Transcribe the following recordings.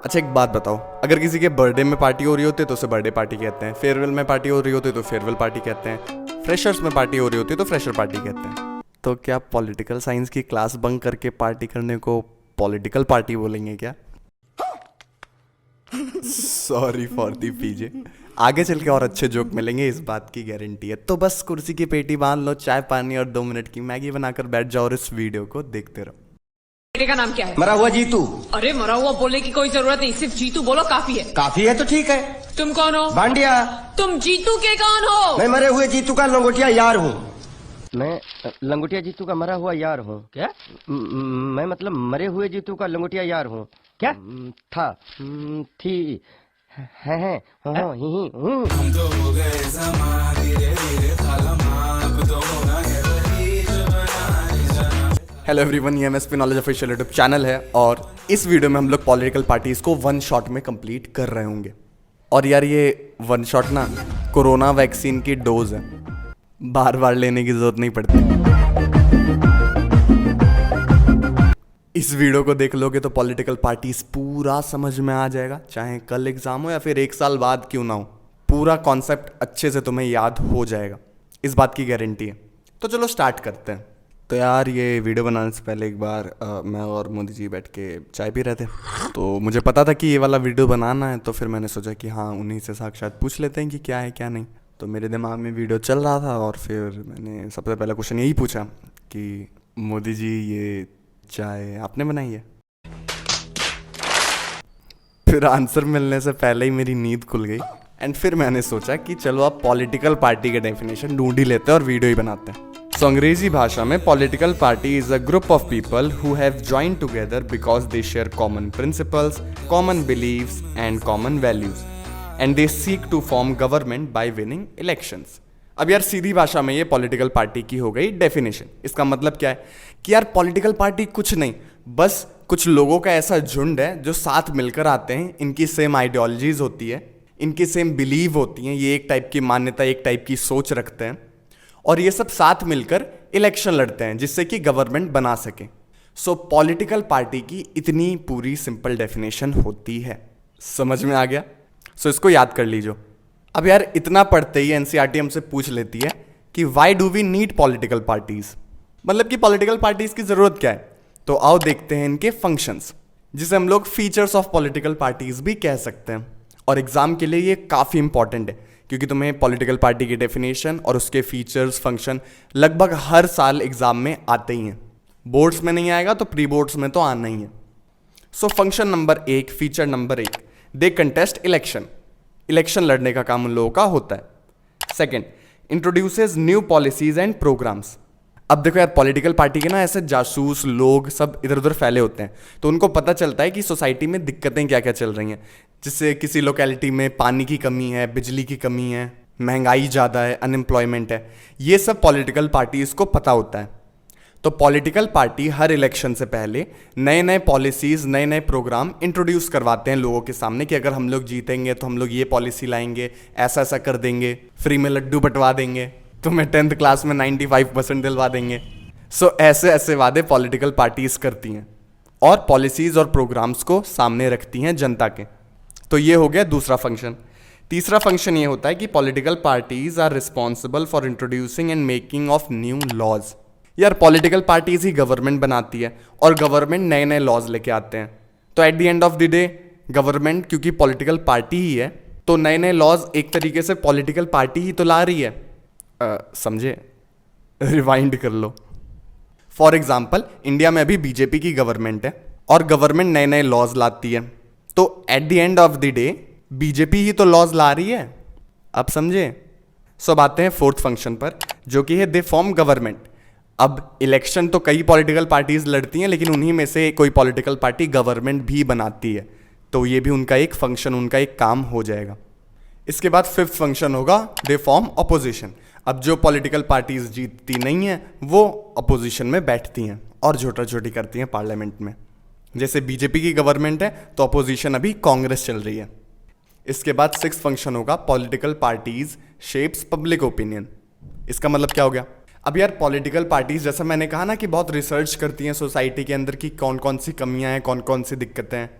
अच्छा एक बात बताओ, अगर किसी के बर्थडे में पार्टी हो रही होती है तो उसे बर्थडे पार्टी कहते हैं, फेयरवेल में पार्टी हो रही होती है तो फेयरवेल पार्टी कहते हैं, फ्रेशर्स में पार्टी हो रही होती है तो फ्रेशर पार्टी कहते हैं। तो क्या पॉलिटिकल साइंस की क्लास बंक करके पार्टी करने को पॉलिटिकल पार्टी बोलेंगे क्या? सॉरी फॉर दी पीजे। आगे चल के और अच्छे जोक मिलेंगे, इस बात की गारंटी है। तो बस कुर्सी की पेटी बांध लो, चाय पानी और 2 मिनट की मैगी बनाकर बैठ जाओ और इस वीडियो को देखते रहो। बेटे का नाम क्या है? मरा हुआ जीतू। अरे मरा हुआ बोलने की कोई जरूरत नहीं, सिर्फ जीतू बोलो काफी है। काफी है तो ठीक है। तुम कौन हो? भांडिया। तुम जीतू के कौन हो? मैं मरे हुए जीतू का लंगोटिया यार हूँ। मैं लंगोटिया जीतू का मरा हुआ यार हूँ। क्या? मैं मतलब मरे हुए जीतू का लंगोटिया यार हूँ। क्या था? थी है ही हूँ। हम तो हो गए ज़मा धीरे धीरे खालमा, अब तो होना है वही जो बनाने जाना। हेलो एवरीवन, ये MSP knowledge official YouTube channel है और इस वीडियो में हम लोग पॉलिटिकल पार्टीज को 1 शॉट में कंप्लीट कर रहे होंगे। और यार ये 1 शॉट ना कोरोना वैक्सीन की डोज है, बार बार लेने की जरूरत नहीं पड़ती। इस वीडियो को देख लोगे तो पॉलिटिकल पार्टीज पूरा समझ में आ जाएगा, चाहे कल एग्जाम हो या फिर 1 साल बाद क्यों ना हो, पूरा कॉन्सेप्ट अच्छे से तुम्हें याद हो जाएगा, इस बात की गारंटी है। तो चलो स्टार्ट करते हैं। तो यार ये वीडियो बनाने से पहले एक बार मैं और मोदी जी बैठ के चाय पी रहे थे, तो मुझे पता था कि ये वाला वीडियो बनाना है, तो फिर मैंने सोचा कि हाँ उन्हीं से साक्षात पूछ लेते हैं कि क्या है क्या नहीं। तो मेरे दिमाग में वीडियो चल रहा था और फिर मैंने सबसे पहला क्वेश्चन यही पूछा कि मोदी जी ये चाय आपने बनाई है? फिर आंसर मिलने से पहले ही मेरी नींद खुल गई एंड फिर मैंने सोचा कि चलो आप पॉलिटिकल पार्टी के डेफिनेशन ढूंढ ही लेते हैं और वीडियो ही बनाते हैं। सो अंग्रेजी भाषा में political party is a group of people who have joined together because they share common principles, common beliefs and common values and they seek to form government by winning elections. अब यार सीधी भाषा में ये पॉलिटिकल पार्टी की हो गई definition. इसका मतलब क्या है कि यार पॉलिटिकल पार्टी कुछ नहीं, बस कुछ लोगों का ऐसा झुंड है जो साथ मिलकर आते हैं, इनकी सेम आइडियोलॉजीज होती है, इनकी सेम बिलीव होती हैं, ये एक टाइप की मान्यता, एक टाइप की सोच रखते हैं और ये सब साथ मिलकर इलेक्शन लड़ते हैं जिससे कि गवर्नमेंट बना सके। सो पॉलिटिकल पार्टी की इतनी पूरी सिंपल डेफिनेशन होती है। समझ में आ गया? सो इसको याद कर लीजिए। अब यार इतना पढ़ते ही एनसीईआरटी हमसे पूछ लेती है कि why do we need political parties, मतलब कि पॉलिटिकल पार्टीज की जरूरत क्या है। तो आओ देखते हैं इनके फंक्शंस, जिसे हम लोग फीचर्स ऑफ पॉलिटिकल पार्टीज भी कह सकते हैं। और एग्जाम के लिए ये काफ़ी इंपॉर्टेंट है क्योंकि तुम्हें पॉलिटिकल पार्टी की डेफिनेशन और उसके फीचर्स फंक्शन लगभग हर साल एग्जाम में आते ही हैं। बोर्ड्स में नहीं आएगा तो प्री बोर्ड्स में तो आना ही है। So function number 1, feature number 1, they contest election. Election लड़ने का काम उन लोगों का होता है। Second, introduces new policies and programs. अब देखो यार पॉलिटिकल पार्टी के ना ऐसे जासूस लोग सब इधर उधर फैले होते हैं, तो उनको पता चलता है कि सोसाइटी में दिक्कतें क्या क्या चल रही हैं। जिससे किसी लोकेलिटी में पानी की कमी है, बिजली की कमी है, महंगाई ज़्यादा है, अनएम्प्लॉयमेंट है, ये सब पॉलिटिकल पार्टीज को पता होता है। तो पॉलिटिकल पार्टी हर इलेक्शन से पहले नए नए पॉलिसीज़, नए नए प्रोग्राम इंट्रोड्यूस करवाते हैं लोगों के सामने कि अगर हम लोग जीतेंगे तो हम लोग ये पॉलिसी लाएंगे, ऐसा ऐसा कर देंगे, फ्री में लड्डू बंटवा देंगे, तुम्हें 10th क्लास में 95% दिलवा देंगे। सो ऐसे ऐसे वादे पॉलिटिकल पार्टीज करती हैं और पॉलिसीज़ और प्रोग्राम्स को सामने रखती हैं जनता के। तो ये हो गया दूसरा फंक्शन। तीसरा फंक्शन ये होता है कि political parties are responsible for introducing and making of new laws. यार पॉलिटिकल पार्टीज ही गवर्नमेंट बनाती है और गवर्नमेंट नए नए लॉज लेके आते हैं। तो at the end of the day government क्योंकि पॉलिटिकल पार्टी ही है तो नए नए लॉज एक तरीके से पॉलिटिकल पार्टी ही तो ला रही है। समझे? रिवाइंड कर लो। फॉर एग्जाम्पल इंडिया में अभी बीजेपी की गवर्नमेंट है और गवर्नमेंट नए नए लॉज लाती है, तो at the end of the day BJP ही तो लॉज ला रही है। अब समझे? सो अब आते हैं 4th फंक्शन पर, जो कि है दे फॉर्म गवर्नमेंट। अब इलेक्शन तो कई पॉलिटिकल पार्टीज लड़ती हैं, लेकिन उन्हीं में से कोई पॉलिटिकल पार्टी गवर्नमेंट भी बनाती है, तो ये भी उनका एक फंक्शन, उनका एक काम हो जाएगा। इसके बाद 5th फंक्शन होगा दे फॉर्म अपोजिशन। अब जो पॉलिटिकल पार्टीज जीतती नहीं हैं वो अपोजिशन में बैठती हैं और झोटा झोटी करती हैं पार्लियामेंट में। जैसे बीजेपी की गवर्नमेंट है तो अपोजिशन अभी कांग्रेस चल रही है। इसके बाद 6th फंक्शन होगा political parties shapes public opinion. इसका मतलब क्या हो गया? अब यार पॉलिटिकल पार्टीज जैसा मैंने कहा ना कि बहुत रिसर्च करती हैं सोसाइटी के अंदर की कौन कौन सी कमियां हैं, कौन कौन सी दिक्कतें हैं,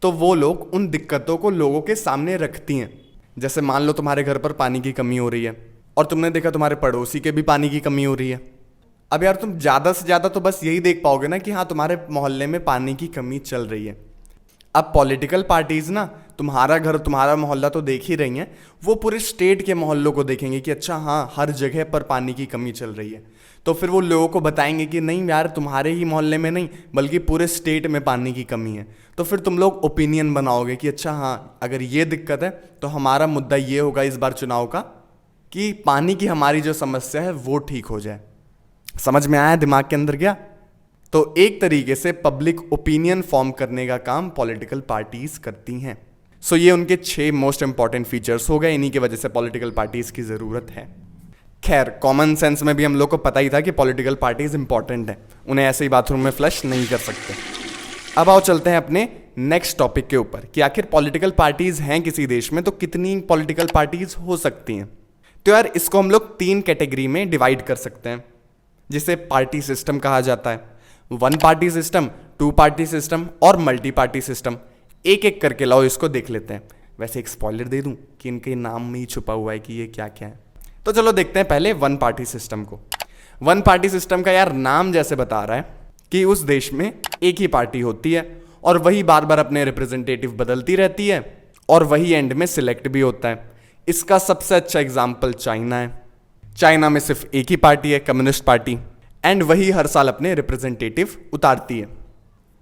तो वो लोग उन दिक्कतों को लोगों के सामने रखती हैं। जैसे मान लो तुम्हारे घर पर पानी की कमी हो रही है और तुमने देखा तुम्हारे पड़ोसी के भी पानी की कमी हो रही है। अब यार तुम ज़्यादा से ज़्यादा तो बस यही देख पाओगे ना कि हाँ तुम्हारे मोहल्ले में पानी की कमी चल रही है। अब पॉलिटिकल पार्टीज़ ना तुम्हारा घर तुम्हारा मोहल्ला तो देख ही रही हैं, वो पूरे स्टेट के मोहल्लों को देखेंगे कि अच्छा हाँ हर जगह पर पानी की कमी चल रही है। तो फिर वो लोगों को बताएंगे कि नहीं यार तुम्हारे ही मोहल्ले में नहीं बल्कि पूरे स्टेट में पानी की कमी है। तो फिर तुम लोग ओपिनियन बनाओगे कि अच्छा हाँ अगर ये दिक्कत है तो हमारा मुद्दा ये होगा इस बार चुनाव का कि पानी की हमारी जो समस्या है वो ठीक हो जाए। समझ में आया, दिमाग के अंदर गया? तो एक तरीके से पब्लिक ओपिनियन फॉर्म करने का काम पॉलिटिकल पार्टीज करती हैं। सो ये उनके 6 मोस्ट इंपॉर्टेंट फीचर्स हो गए, इन्हीं की वजह से पॉलिटिकल पार्टीज की ज़रूरत है। खैर कॉमन सेंस में भी हम लोग को पता ही था कि पॉलिटिकल पार्टीज इंपॉर्टेंट हैं, उन्हें ऐसे ही बाथरूम में फ्लश नहीं कर सकते। अब आओ चलते हैं अपने नेक्स्ट टॉपिक के ऊपर कि आखिर पॉलिटिकल पार्टीज हैं किसी देश में तो कितनी पॉलिटिकल पार्टीज हो सकती हैं। तो यार इसको हम लोग 3 कैटेगरी में डिवाइड कर सकते हैं, जिसे पार्टी सिस्टम कहा जाता है। 1 पार्टी सिस्टम, 2 पार्टी सिस्टम और मल्टी पार्टी सिस्टम। एक एक करके लाओ इसको देख लेते हैं। वैसे एक स्पॉइलर दे दूं कि इनके नाम में ही छुपा हुआ है कि ये क्या क्या है। तो चलो देखते हैं पहले 1 पार्टी सिस्टम को। 1 पार्टी सिस्टम का यार नाम जैसे बता रहा है कि उस देश में एक ही पार्टी होती है और वही बार बार अपने रिप्रेजेंटेटिव बदलती रहती है और वही एंड में सिलेक्ट भी होता है। इसका सबसे अच्छा एग्जाम्पल चाइना है। चाइना में सिर्फ एक ही पार्टी है, कम्युनिस्ट पार्टी, एंड वही हर साल अपने रिप्रेजेंटेटिव उतारती है।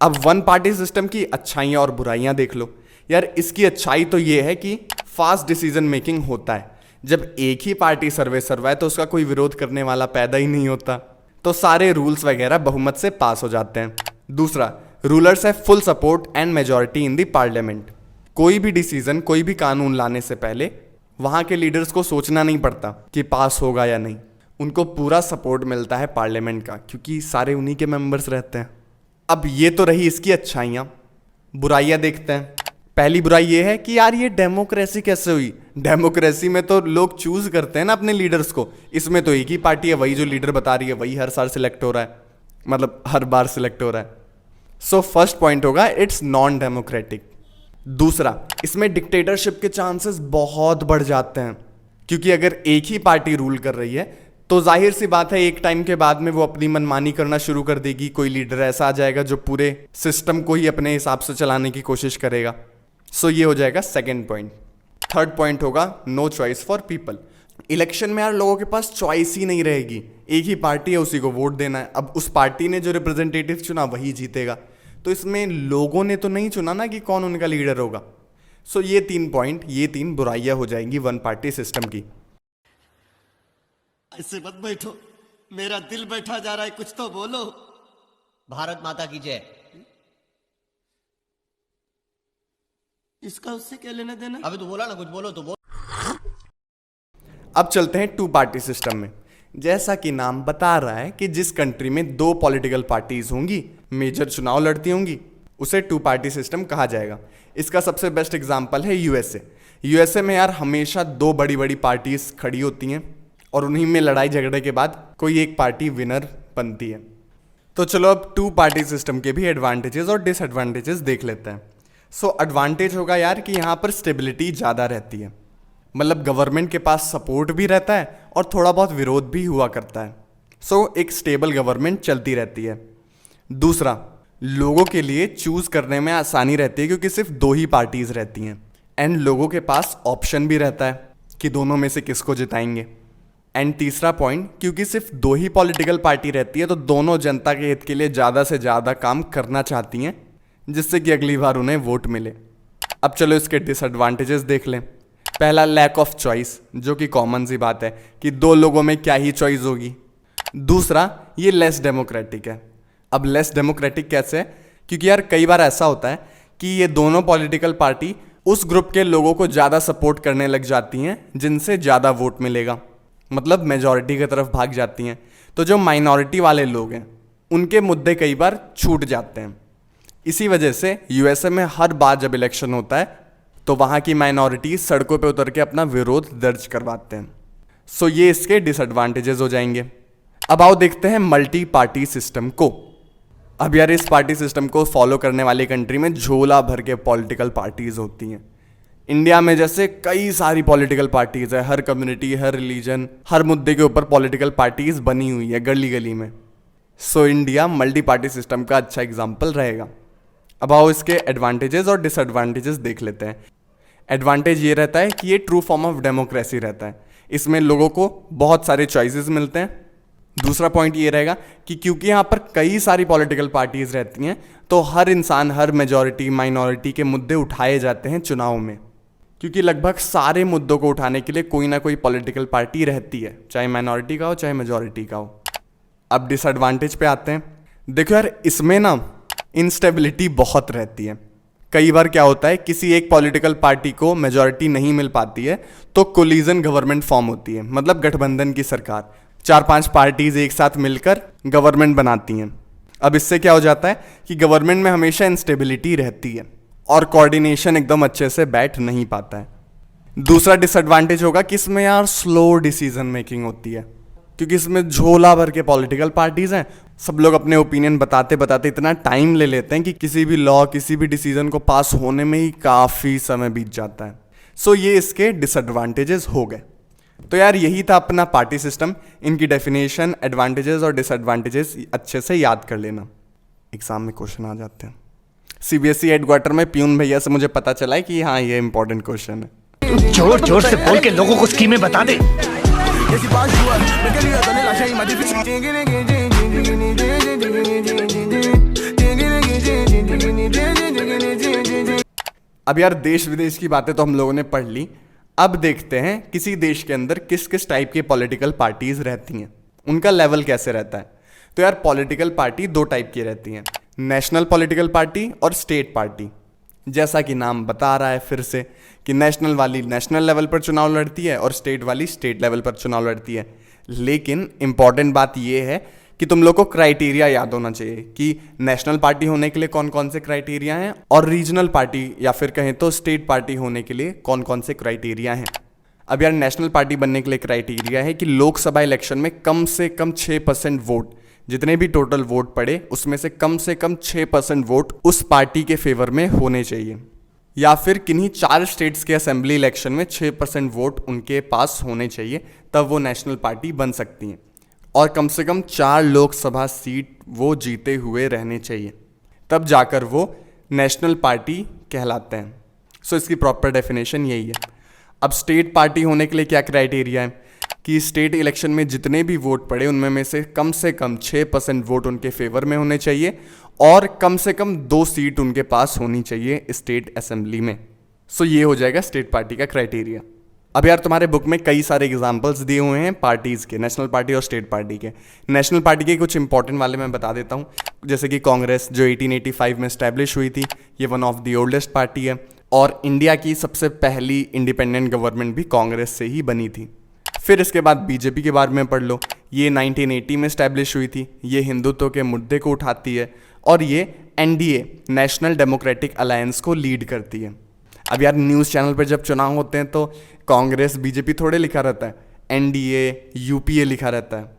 अब 1 पार्टी सिस्टम की अच्छाइयाँ और बुराइयाँ देख लो। यार इसकी अच्छाई तो ये है कि फास्ट डिसीजन मेकिंग होता है। जब एक ही पार्टी सर्वे है तो उसका कोई विरोध करने वाला पैदा ही नहीं होता, तो सारे रूल्स वगैरह बहुमत से पास हो जाते हैं। दूसरा, रूलर्स है full support and majority in the parliament. कोई भी डिसीजन, कोई भी कानून लाने से पहले वहाँ के लीडर्स को सोचना नहीं पड़ता कि पास होगा या नहीं। उनको पूरा सपोर्ट मिलता है पार्लियामेंट का, क्योंकि सारे उन्हीं के मेंबर्स रहते हैं। अब ये तो रही इसकी अच्छाइयाँ। बुराइयाँ देखते हैं। पहली बुराई ये है कि यार ये डेमोक्रेसी कैसे हुई? डेमोक्रेसी में तो लोग चूज करते हैं ना अपने लीडर्स को, इसमें तो एक ही पार्टी है, वही जो लीडर बता रही है वही हर साल सिलेक्ट हो रहा है, मतलब हर बार सिलेक्ट हो रहा है। सो फर्स्ट पॉइंट होगा इट्स नॉन डेमोक्रेटिक। दूसरा, इसमें डिक्टेटरशिप के चांसेस बहुत बढ़ जाते हैं, क्योंकि अगर एक ही पार्टी रूल कर रही है तो जाहिर सी बात है एक टाइम के बाद में वो अपनी मनमानी करना शुरू कर देगी। कोई लीडर ऐसा आ जाएगा जो पूरे सिस्टम को ही अपने हिसाब से चलाने की कोशिश करेगा। सो ये हो जाएगा सेकेंड पॉइंट। थर्ड पॉइंट होगा no choice for people. Election में यार लोगों के पास चॉइस ही नहीं रहेगी, एक ही पार्टी है, उसी को वोट देना है। अब उस पार्टी ने जो रिप्रेजेंटेटिव चुना वही जीतेगा, तो इसमें लोगों ने तो नहीं चुना ना कि कौन उनका लीडर होगा। सो ये 3 पॉइंट, ये 3 बुराइयां हो जाएंगी 1 पार्टी सिस्टम की। ऐसे मत बैठो, मेरा दिल बैठा जा रहा है, कुछ तो बोलो। भारत माता की जय। इसका उससे क्या लेना देना? अभी तो बोला ना, कुछ बोलो तो बोल। अब चलते हैं 2 पार्टी सिस्टम में। जैसा कि नाम बता रहा है कि जिस कंट्री में 2 पॉलिटिकल पार्टीज होंगी, मेजर चुनाव लड़ती होंगी, उसे 2 पार्टी सिस्टम कहा जाएगा। इसका सबसे बेस्ट एग्जांपल है यूएसए। यूएसए में यार हमेशा 2 बड़ी बड़ी पार्टीज खड़ी होती हैं और उन्हीं में लड़ाई झगड़े के बाद कोई एक पार्टी विनर बनती है। तो चलो अब 2 पार्टी सिस्टम के भी एडवांटेजेस और डिसएडवांटेजेस देख लेते हैं। सो एडवांटेज होगा यार कि यहाँ पर स्टेबिलिटी ज़्यादा रहती है, मतलब गवर्नमेंट के पास सपोर्ट भी रहता है और थोड़ा बहुत विरोध भी हुआ करता है। सो एक स्टेबल गवर्नमेंट चलती रहती है। दूसरा, लोगों के लिए चूज करने में आसानी रहती है क्योंकि सिर्फ 2 ही पार्टीज रहती हैं, एंड लोगों के पास ऑप्शन भी रहता है कि दोनों में से किसको जिताएंगे। एंड तीसरा पॉइंट, क्योंकि सिर्फ 2 ही पॉलिटिकल पार्टी रहती है तो दोनों जनता के हित के लिए ज़्यादा से ज़्यादा काम करना चाहती हैं, जिससे कि अगली बार उन्हें वोट मिले। अब चलो इसके डिसएडवांटेजेस देख लें। पहला, लैक ऑफ चॉइस, जो कि कॉमन सी बात है कि 2 लोगों में क्या ही चॉइस होगी। दूसरा, ये लेस डेमोक्रेटिक है। अब लेस डेमोक्रेटिक कैसे है? क्योंकि यार कई बार ऐसा होता है कि ये दोनों पॉलिटिकल पार्टी उस ग्रुप के लोगों को ज़्यादा सपोर्ट करने लग जाती हैं जिनसे ज़्यादा वोट मिलेगा, मतलब मेजॉरिटी की तरफ भाग जाती हैं। तो जो माइनॉरिटी वाले लोग हैं उनके मुद्दे कई बार छूट जाते हैं। इसी वजह से यूएसए में हर बार जब इलेक्शन होता है तो वहाँ की माइनॉरिटी सड़कों पे उतर के अपना विरोध दर्ज करवाते हैं। सो ये इसके डिसएडवांटेजेस हो जाएंगे। अब आओ देखते हैं मल्टी पार्टी सिस्टम को। अब यार इस पार्टी सिस्टम को फॉलो करने वाली कंट्री में झोला भर के पॉलिटिकल पार्टीज होती हैं। इंडिया में जैसे कई सारी पॉलिटिकल पार्टीज है, हर कम्युनिटी, हर रिलीजन, हर मुद्दे के ऊपर पॉलिटिकल पार्टीज बनी हुई है गली गली में। So India multi party system का अच्छा एग्जाम्पल रहेगा। अब आओ इसके एडवांटेजेस और डिसएडवांटेजेस देख लेते हैं। एडवांटेज ये रहता है कि ये ट्रू फॉर्म ऑफ डेमोक्रेसी रहता है, इसमें लोगों को बहुत सारे चॉइसेस मिलते हैं। दूसरा पॉइंट ये रहेगा कि क्योंकि यहाँ पर कई सारी पॉलिटिकल पार्टीज रहती हैं तो हर इंसान, हर मेजॉरिटी माइनॉरिटी के मुद्दे उठाए जाते हैं चुनाव में, क्योंकि लगभग सारे मुद्दों को उठाने के लिए कोई ना कोई पॉलिटिकल पार्टी रहती है, चाहे माइनॉरिटी का हो चाहे मेजॉरिटी का हो। अब डिसएडवांटेज पे आते हैं। देखो यार इसमें ना इंस्टेबिलिटी बहुत रहती है। कई बार क्या होता है, किसी एक पॉलिटिकल पार्टी को मेजॉरिटी नहीं मिल पाती है तो कोलिजन गवर्नमेंट फॉर्म होती है, मतलब गठबंधन की सरकार, 4-5 पार्टीज एक साथ मिलकर गवर्नमेंट बनाती हैं। अब इससे क्या हो जाता है कि गवर्नमेंट में हमेशा इंस्टेबिलिटी रहती है और कोऑर्डिनेशन एकदम अच्छे से बैठ नहीं पाता है। दूसरा डिसएडवांटेज होगा कि इसमें यार स्लो डिसीजन मेकिंग होती है, क्योंकि इसमें झोला भर के पॉलिटिकल पार्टीज हैं। सब लोग अपने ओपिनियन बताते बताते इतना टाइम ले लेते हैं कि किसी भी लॉ, किसी भी डिसीजन को पास होने में ही काफ़ी समय बीत जाता है। सो ये इसके डिसएडवांटेजेस हो गए। तो यार यही था अपना पार्टी सिस्टम। इनकी डेफिनेशन, एडवांटेजेस और डिसएडवांटेजेस अच्छे से याद कर लेना। एग्जाम में क्वेश्चन आ जाते हैं। CBSE हेडक्वार्टर में प्यून भैया से मुझे पता चला है कि हाँ ये इंपॉर्टेंट क्वेश्चन है। जोर जोर से बोल के लोगों को स्कीमें बता दे। अब यार देश विदेश की बातें तो हम लोगों ने पढ़ ली। अब देखते हैं किसी देश के अंदर किस किस टाइप की पॉलिटिकल पार्टीज रहती हैं, उनका लेवल कैसे रहता है। तो यार पॉलिटिकल पार्टी 2 टाइप की रहती हैं, नेशनल पॉलिटिकल पार्टी और स्टेट पार्टी। जैसा कि नाम बता रहा है फिर से कि नेशनल वाली नेशनल लेवल पर चुनाव लड़ती है और स्टेट वाली स्टेट लेवल पर चुनाव लड़ती है। लेकिन इंपॉर्टेंट बात यह है कि तुम लोग को क्राइटेरिया याद होना चाहिए कि नेशनल पार्टी होने के लिए कौन कौन से क्राइटेरिया हैं और रीजनल पार्टी या फिर कहें तो स्टेट पार्टी होने के लिए कौन कौन से क्राइटेरिया हैं। अब यार नेशनल पार्टी बनने के लिए क्राइटेरिया है कि लोकसभा इलेक्शन में कम से कम 6% वोट, जितने भी टोटल वोट पड़े उसमें से कम 6% वोट उस पार्टी के फेवर में होने चाहिए, या फिर किन्हीं 4 स्टेट्स के असेंबली इलेक्शन में 6% वोट उनके पास होने चाहिए, तब वो नेशनल पार्टी बन सकती हैं। और कम से कम 4 लोकसभा सीट वो जीते हुए रहने चाहिए, तब जाकर वो नेशनल पार्टी कहलाते हैं। सो इसकी प्रॉपर डेफिनेशन यही है। अब स्टेट पार्टी होने के लिए क्या क्राइटेरिया है कि स्टेट इलेक्शन में जितने भी वोट पड़े उनमें में से कम 6% वोट उनके फेवर में होने चाहिए और कम से कम 2 सीट उनके पास होनी चाहिए स्टेट असेंबली में। सो ये हो जाएगा स्टेट पार्टी का क्राइटेरिया। अब यार तुम्हारे बुक में कई सारे एग्जाम्पल्स दिए हुए हैं पार्टीज़ के, नेशनल पार्टी और स्टेट पार्टी के। नेशनल पार्टी के कुछ इंपॉर्टेंट वाले मैं बता देता हूँ, जैसे कि कांग्रेस जो 1885 में स्टैब्लिश हुई थी, ये one of the oldest party है और इंडिया की सबसे पहली इंडिपेंडेंट गवर्नमेंट भी कांग्रेस से ही बनी थी। फिर इसके बाद बीजेपी के बारे में पढ़ लो, ये 1980 में स्टैब्लिश हुई थी, ये हिंदुत्व के मुद्दे को उठाती है और ये NDA नेशनल डेमोक्रेटिक अलायंस को लीड करती है। अब यार न्यूज़ चैनल पर जब चुनाव होते हैं तो कांग्रेस बीजेपी थोड़े लिखा रहता है, NDA UPA लिखा रहता है।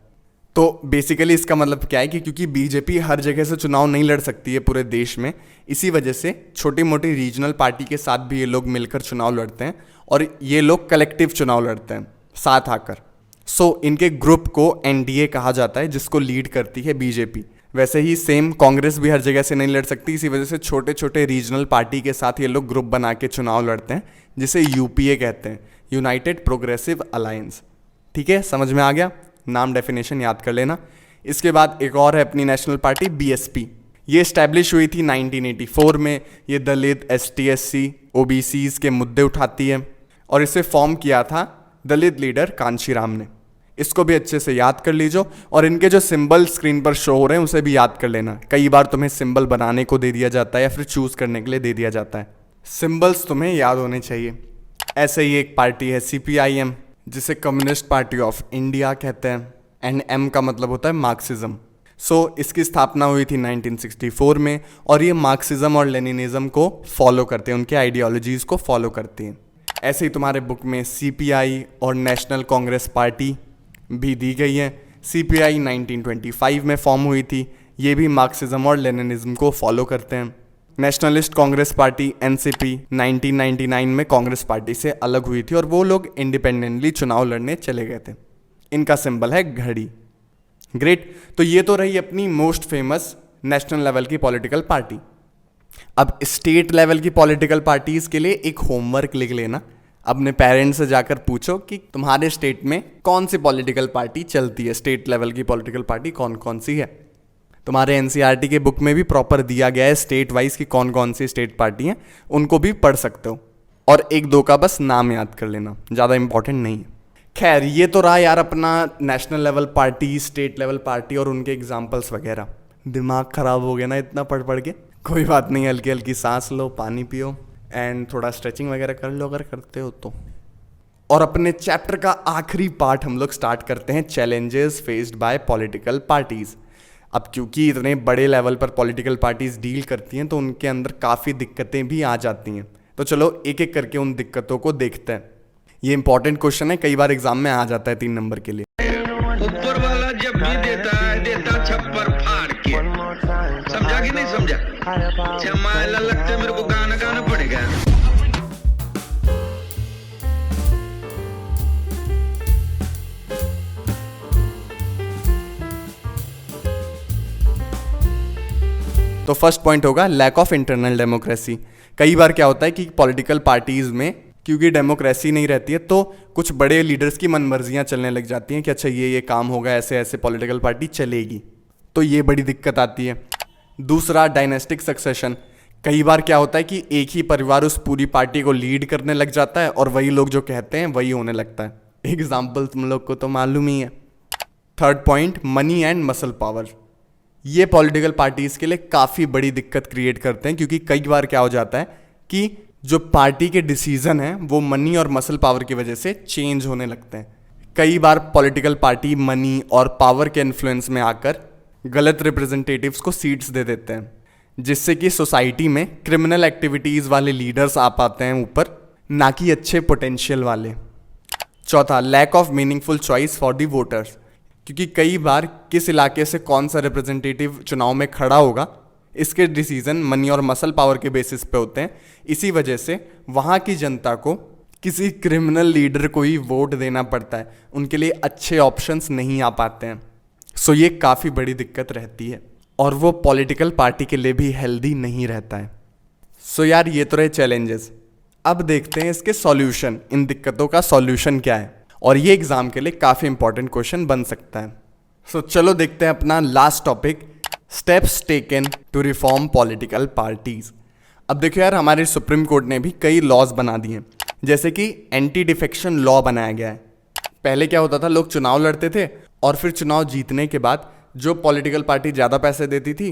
तो बेसिकली इसका मतलब क्या है कि क्योंकि बीजेपी हर जगह से चुनाव नहीं लड़ सकती है पूरे देश में, इसी वजह से छोटी मोटी रीजनल पार्टी के साथ भी ये लोग मिलकर चुनाव लड़ते हैं और ये लोग कलेक्टिव चुनाव लड़ते हैं साथ आकर। सो इनके ग्रुप को NDA कहा जाता है, जिसको लीड करती है बीजेपी। वैसे ही सेम कांग्रेस भी हर जगह से नहीं लड़ सकती, इसी वजह से छोटे छोटे रीजनल पार्टी के साथ ये लोग ग्रुप बना के चुनाव लड़ते हैं, जिसे UPA कहते हैं, यूनाइटेड प्रोग्रेसिव अलायंस। ठीक है, समझ में आ गया? नाम डेफिनेशन याद कर लेना। इसके बाद एक और है अपनी नेशनल पार्टी BSP। ये इस्टेब्लिश हुई थी 1984 में। ये दलित, ST SC OBCs के मुद्दे उठाती है और इसे फॉर्म किया था दलित लीडर कांशीराम ने। इसको भी अच्छे से याद कर लीजिए और इनके जो सिंबल स्क्रीन पर शो हो रहे हैं उसे भी याद कर लेना। कई बार तुम्हें सिंबल बनाने को दे दिया जाता है या फिर चूज करने के लिए दे दिया जाता है। सिंबल्स तुम्हें याद होने चाहिए। ऐसे ही एक पार्टी है CPIM, जिसे कम्युनिस्ट पार्टी ऑफ इंडिया कहते हैं, एंड M का मतलब होता है मार्क्सिज्म। सो इसकी स्थापना हुई थी 1964 में और ये मार्क्सिज्म और लेनिनिज्म को फॉलो करते हैं, उनके आइडियोलॉजीज़ को फॉलो करती हैं। ऐसे ही तुम्हारे बुक में CPI और नेशनल कांग्रेस पार्टी भी दी गई है। CPI 1925 में फॉर्म हुई थी। ये भी मार्क्सिज्म और लेनिनिज्म को फॉलो करते हैं। नेशनलिस्ट कांग्रेस पार्टी एनसीपी 1999 में कांग्रेस पार्टी से अलग हुई थी और वो लोग इंडिपेंडेंटली चुनाव लड़ने चले गए थे। इनका सिंबल है घड़ी। ग्रेट, तो ये तो रही अपनी मोस्ट फेमस नेशनल लेवल की पॉलिटिकल पार्टी। अब स्टेट लेवल की पॉलिटिकल पार्टीज के लिए एक होमवर्क लिख लेना। अपने पेरेंट्स से जाकर पूछो कि तुम्हारे स्टेट में कौन सी पॉलिटिकल पार्टी चलती है, स्टेट लेवल की पॉलिटिकल पार्टी कौन कौन सी है। तुम्हारे एनसीईआरटी के बुक में भी प्रॉपर दिया गया है स्टेट वाइज की कौन कौन सी स्टेट पार्टी हैं, उनको भी पढ़ सकते हो। और एक दो का बस नाम याद कर लेना, ज़्यादा इंपॉर्टेंट नहीं है। खैर, ये तो रहा यार अपना national level party, state level party और उनके एग्जाम्पल्स वगैरह। दिमाग खराब हो गया ना इतना पढ़ पढ़ के। कोई बात नहीं, हल्की हल्की सांस लो, पानी पियो एंड थोड़ा स्ट्रेचिंग वगैरह कर लो अगर करते हो तो। और अपने चैप्टर का आखिरी पार्ट हम लोग स्टार्ट करते हैं, challenges faced by political parties. अब क्योंकि इतने बड़े लेवल पर पॉलिटिकल पार्टीज डील करती हैं तो उनके अंदर काफ़ी दिक्कतें भी आ जाती हैं। तो चलो एक एक करके उन दिक्कतों को देखते हैं। ये इंपॉर्टेंट क्वेश्चन है, कई बार एग्जाम में आ जाता है 3 नंबर के लिए। ऊपर वाला जब भी देता छप्पर फाड़ के। समझा कि नहीं समझा? जमाला लगता है मेरे को गाना पड़ेगा। तो फर्स्ट पॉइंट होगा लैक ऑफ इंटरनल डेमोक्रेसी। कई बार क्या होता है कि पॉलिटिकल पार्टीज में क्योंकि डेमोक्रेसी नहीं रहती है तो कुछ बड़े लीडर्स की मनमर्जियां चलने लग जाती हैं कि अच्छा ये काम होगा, ऐसे ऐसे पॉलिटिकल पार्टी चलेगी। तो ये बड़ी दिक्कत आती है। दूसरा, डायनेस्टिक सक्सेशन। कई बार क्या होता है कि एक ही परिवार उस पूरी पार्टी को लीड करने लग जाता है और वही लोग जो कहते हैं वही होने लगता है। एग्जाम्पल तुम लोग को तो मालूम ही है। Third point, money and muscle power. ये पॉलिटिकल पार्टीज के लिए काफ़ी बड़ी दिक्कत क्रिएट करते हैं क्योंकि कई बार क्या हो जाता है कि जो पार्टी के डिसीजन हैं वो मनी और मसल पावर की वजह से चेंज होने लगते हैं। कई बार पॉलिटिकल पार्टी मनी और पावर के इन्फ्लुएंस में आकर गलत रिप्रेजेंटेटिव्स को सीट्स दे देते हैं, जिससे कि सोसाइटी में क्रिमिनल एक्टिविटीज़ वाले लीडर्स आ पाते हैं ऊपर, ना कि अच्छे पोटेंशियल वाले। चौथा, lack of meaningful choice for the voters. क्योंकि कई बार किस इलाके से कौन सा रिप्रेजेंटेटिव चुनाव में खड़ा होगा इसके डिसीजन मनी और मसल पावर के बेसिस पे होते हैं। इसी वजह से वहाँ की जनता को किसी क्रिमिनल लीडर को ही वोट देना पड़ता है, उनके लिए अच्छे ऑप्शंस नहीं आ पाते हैं। सो ये काफ़ी बड़ी दिक्कत रहती है और वो पॉलिटिकल पार्टी के लिए भी हेल्दी नहीं रहता है। सो यार ये तो रहे चैलेंजेस। अब देखते हैं इसके सॉल्यूशन, इन दिक्कतों का सॉल्यूशन क्या है, और ये एग्जाम के लिए काफ़ी इंपॉर्टेंट क्वेश्चन बन सकता है। सो चलो देखते हैं अपना last topic, steps taken to reform political parties. अब देखो यार, हमारे सुप्रीम कोर्ट ने भी कई लॉज बना दिए हैं, जैसे कि एंटी डिफेक्शन लॉ बनाया गया है। पहले क्या होता था, लोग चुनाव लड़ते थे और फिर चुनाव जीतने के बाद जो पॉलिटिकल पार्टी ज़्यादा पैसे देती थी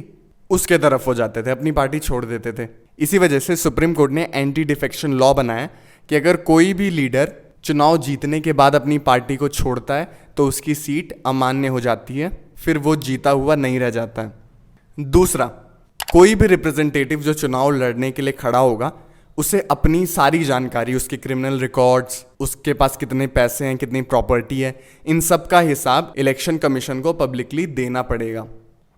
उसके तरफ हो जाते थे, अपनी पार्टी छोड़ देते थे। इसी वजह से सुप्रीम कोर्ट ने एंटी डिफेक्शन लॉ बनाया कि अगर कोई भी लीडर चुनाव जीतने के बाद अपनी पार्टी को छोड़ता है तो उसकी सीट अमान्य हो जाती है, फिर वो जीता हुआ नहीं रह जाता है। दूसरा, कोई भी रिप्रेजेंटेटिव जो चुनाव लड़ने के लिए खड़ा होगा उसे अपनी सारी जानकारी, उसके क्रिमिनल रिकॉर्ड्स, उसके पास कितने पैसे हैं, कितनी प्रॉपर्टी है, इन सब का हिसाब इलेक्शन कमीशन को पब्लिकली देना पड़ेगा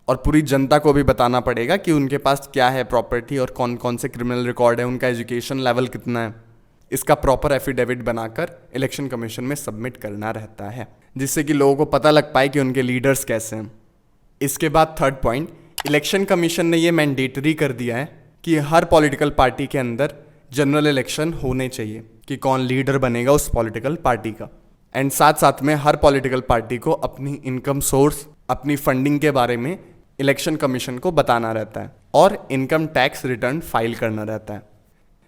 और पूरी जनता को भी बताना पड़ेगा कि उनके पास क्या है प्रॉपर्टी और कौन कौन से क्रिमिनल रिकॉर्ड है, उनका एजुकेशन लेवल कितना है। इसका प्रॉपर एफिडेविट बनाकर इलेक्शन कमीशन में सबमिट करना रहता है, जिससे कि लोगों को पता लग पाए कि उनके लीडर्स कैसे हैं। इसके बाद थर्ड पॉइंट, इलेक्शन कमीशन ने ये मैंडेटरी कर दिया है कि हर पॉलिटिकल पार्टी के अंदर जनरल इलेक्शन होने चाहिए कि कौन लीडर बनेगा उस पॉलिटिकल पार्टी का। एंड साथ साथ में हर पॉलिटिकल पार्टी को अपनी इनकम सोर्स, अपनी फंडिंग के बारे में इलेक्शन कमीशन को बताना रहता है और इनकम टैक्स रिटर्न फाइल करना रहता है।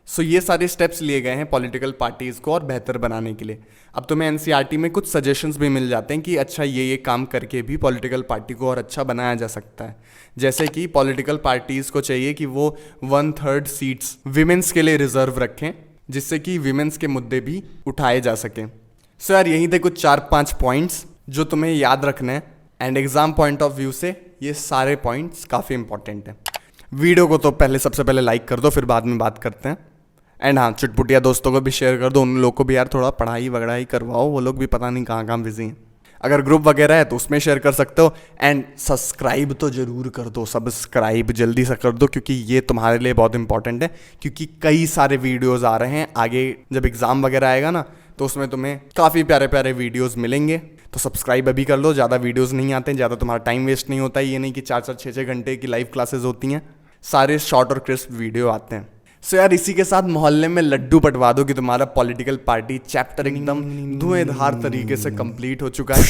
सो ये सारे स्टेप्स लिए गए हैं पॉलिटिकल पार्टीज़ को और बेहतर बनाने के लिए। अब तुम्हें एनसीईआरटी में कुछ सजेशंस भी मिल जाते हैं कि अच्छा ये काम करके भी पॉलिटिकल पार्टी को और अच्छा बनाया जा सकता है। जैसे कि पॉलिटिकल पार्टीज़ को चाहिए कि वो 1/3 सीट्स विमेंस के लिए रिजर्व रखें, जिससे कि विमेंस के मुद्दे भी उठाए जा सकें। सो यार यहीं थे कुछ 4-5 पॉइंट्स जो तुम्हें याद रखना है, and exam point of view से ये सारे पॉइंट्स काफ़ी इंपॉर्टेंट हैं। वीडियो को तो सबसे पहले लाइक कर दो, फिर बाद में बात करते हैं। एंड हाँ, चुटपुटिया दोस्तों को भी शेयर कर दो, उन लोग को भी यार थोड़ा पढ़ाई वगढ़ाई करवाओ, वो लोग भी पता नहीं कहाँ बिजी हैं। अगर ग्रुप वगैरह है तो उसमें शेयर कर सकते हो। एंड सब्सक्राइब तो ज़रूर कर दो, सब्सक्राइब जल्दी से कर दो, क्योंकि ये तुम्हारे लिए बहुत इंपॉर्टेंट है। क्योंकि कई सारे वीडियोज़ आ रहे हैं आगे, जब एग्ज़ाम वगैरह आएगा ना तो उसमें तुम्हें काफ़ी प्यारे प्यारे वीडियोज़ मिलेंगे। तो सब्सक्राइब अभी कर लो, ज़्यादा वीडियोज़ नहीं आते हैं, ज़्यादा तुम्हारा टाइम वेस्ट नहीं होता है। ये नहीं कि 4-4 6-6 घंटे की लाइव क्लासेस होती हैं, सारे शॉर्ट और क्रिस्प वीडियो आते हैं। सो यार इसी के साथ मोहल्ले में लड्डू बंटवा दो कि तुम्हारा पॉलिटिकल पार्टी चैप्टर एकदम धुएंधार तरीके से कंप्लीट हो चुका है।